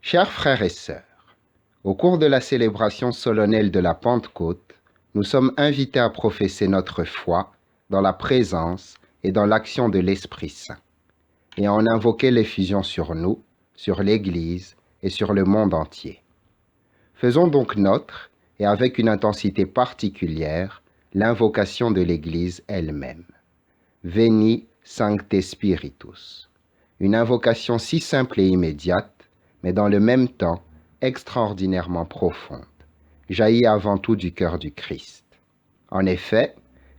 Chers frères et sœurs, au cours de la célébration solennelle de la Pentecôte, nous sommes invités à professer notre foi dans la présence et dans l'action de l'Esprit Saint, et à en invoquer l'effusion sur nous, sur l'Église et sur le monde entier. Faisons donc notre, et avec une intensité particulière, l'invocation de l'Église elle-même. Veni Sancte Spiritus. Une invocation si simple et immédiate, mais dans le même temps extraordinairement profonde, jaillit avant tout du cœur du Christ. En effet,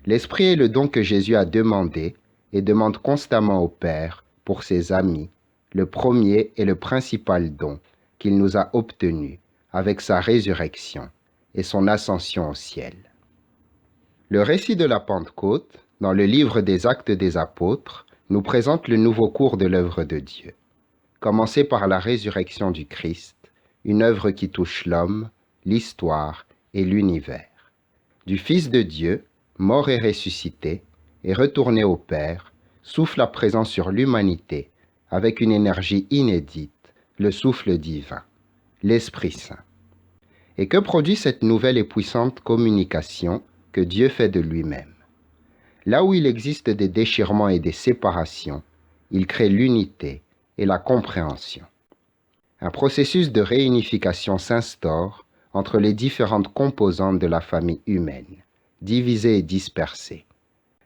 l'Esprit est le don que Jésus a demandé et demande constamment au Père pour ses amis, le premier et le principal don qu'il nous a obtenu avec sa résurrection et son ascension au ciel. Le récit de la Pentecôte, dans le livre des Actes des Apôtres, nous présente le nouveau cours de l'œuvre de Dieu. Commencé par la résurrection du Christ, une œuvre qui touche l'homme, l'histoire et l'univers. Du Fils de Dieu, mort et ressuscité, et retourné au Père, souffle à présent sur l'humanité, avec une énergie inédite, le souffle divin, l'Esprit Saint. Et que produit cette nouvelle et puissante communication que Dieu fait de lui-même? Là où il existe des déchirements et des séparations, il crée l'unité et la compréhension. Un processus de réunification s'instaure entre les différentes composantes de la famille humaine, divisées et dispersées.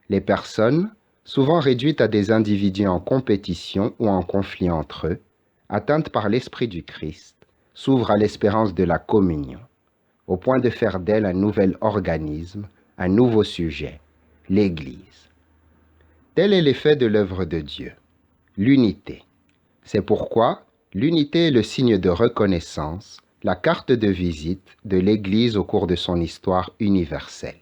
Les personnes, souvent réduites à des individus en compétition ou en conflit entre eux, atteintes par l'Esprit du Christ, s'ouvrent à l'espérance de la communion, au point de faire d'elle un nouvel organisme, un nouveau sujet, l'Église. Tel est l'effet de l'œuvre de Dieu, l'unité. C'est pourquoi l'unité est le signe de reconnaissance, la carte de visite de l'Église au cours de son histoire universelle.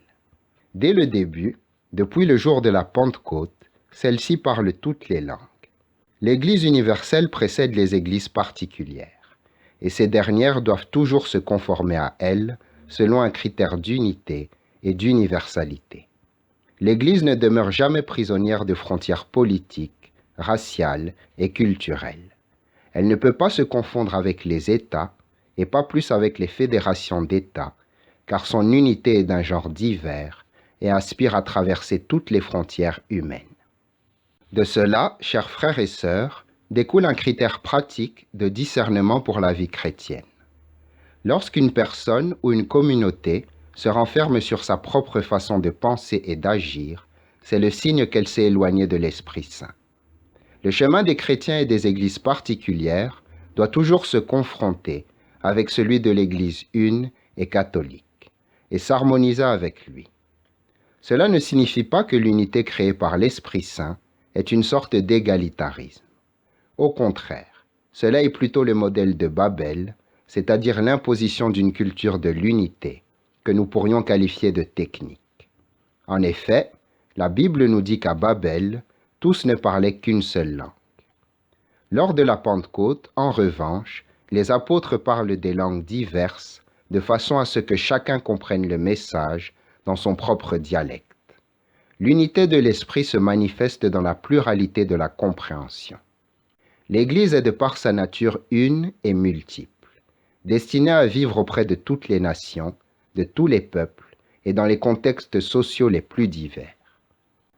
Dès le début, depuis le jour de la Pentecôte, celle-ci parle toutes les langues. L'Église universelle précède les églises particulières, et ces dernières doivent toujours se conformer à elle selon un critère d'unité et d'universalité. L'Église ne demeure jamais prisonnière de frontières politiques, raciales et culturelles. Elle ne peut pas se confondre avec les États, et pas plus avec les fédérations d'États, car son unité est d'un genre divers et aspire à traverser toutes les frontières humaines. De cela, chers frères et sœurs, découle un critère pratique de discernement pour la vie chrétienne. Lorsqu'une personne ou une communauté se renferme sur sa propre façon de penser et d'agir, c'est le signe qu'elle s'est éloignée de l'Esprit Saint. Le chemin des chrétiens et des églises particulières doit toujours se confronter avec celui de l'Église une et catholique, et s'harmoniser avec lui. Cela ne signifie pas que l'unité créée par l'Esprit Saint est une sorte d'égalitarisme. Au contraire, cela est plutôt le modèle de Babel, c'est-à-dire l'imposition d'une culture de l'unité, que nous pourrions qualifier de technique. En effet, la Bible nous dit qu'à Babel, tous ne parlaient qu'une seule langue. Lors de la Pentecôte, en revanche, les apôtres parlent des langues diverses de façon à ce que chacun comprenne le message dans son propre dialecte. L'unité de l'esprit se manifeste dans la pluralité de la compréhension. L'Église est de par sa nature une et multiple, destinée à vivre auprès de toutes les nations, de tous les peuples et dans les contextes sociaux les plus divers.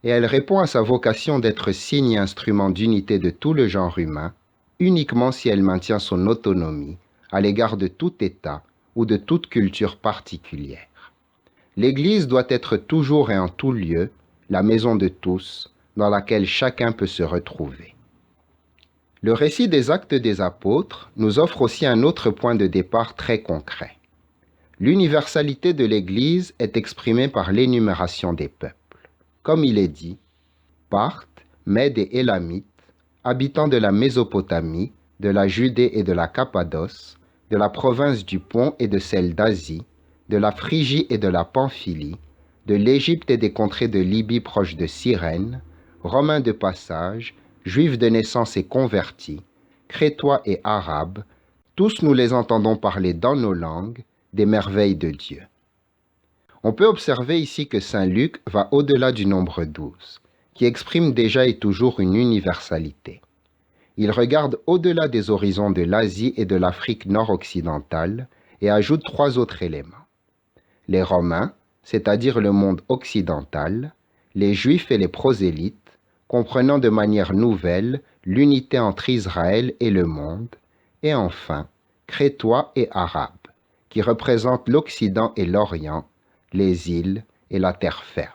Et elle répond à sa vocation d'être signe et instrument d'unité de tout le genre humain, uniquement si elle maintient son autonomie à l'égard de tout État ou de toute culture particulière. L'Église doit être toujours et en tout lieu la maison de tous, dans laquelle chacun peut se retrouver. Le récit des Actes des Apôtres nous offre aussi un autre point de départ très concret. L'universalité de l'Église est exprimée par l'énumération des peuples. Comme il est dit, Parthes, Mèdes et Élamites, habitants de la Mésopotamie, de la Judée et de la Cappadoce, de la province du Pont et de celle d'Asie, de la Phrygie et de la Pamphylie, de l'Égypte et des contrées de Libye proches de Cyrène, Romains de passage, Juifs de naissance et convertis, Crétois et Arabes, tous nous les entendons parler dans nos langues des merveilles de Dieu. On peut observer ici que saint Luc va au-delà du nombre 12, qui exprime déjà et toujours une universalité. Il regarde au-delà des horizons de l'Asie et de l'Afrique nord-occidentale et ajoute 3 autres éléments. Les Romains, c'est-à-dire le monde occidental, les Juifs et les prosélytes, comprenant de manière nouvelle l'unité entre Israël et le monde, et enfin, Crétois et Arabes, qui représentent l'Occident et l'Orient, les îles et la terre ferme.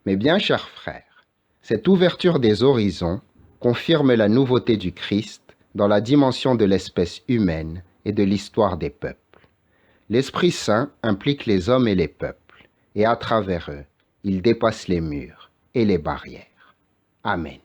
Mais bien, chers frères, cette ouverture des horizons confirme la nouveauté du Christ dans la dimension de l'espèce humaine et de l'histoire des peuples. L'Esprit Saint implique les hommes et les peuples, et à travers eux, il dépasse les murs et les barrières. Amen.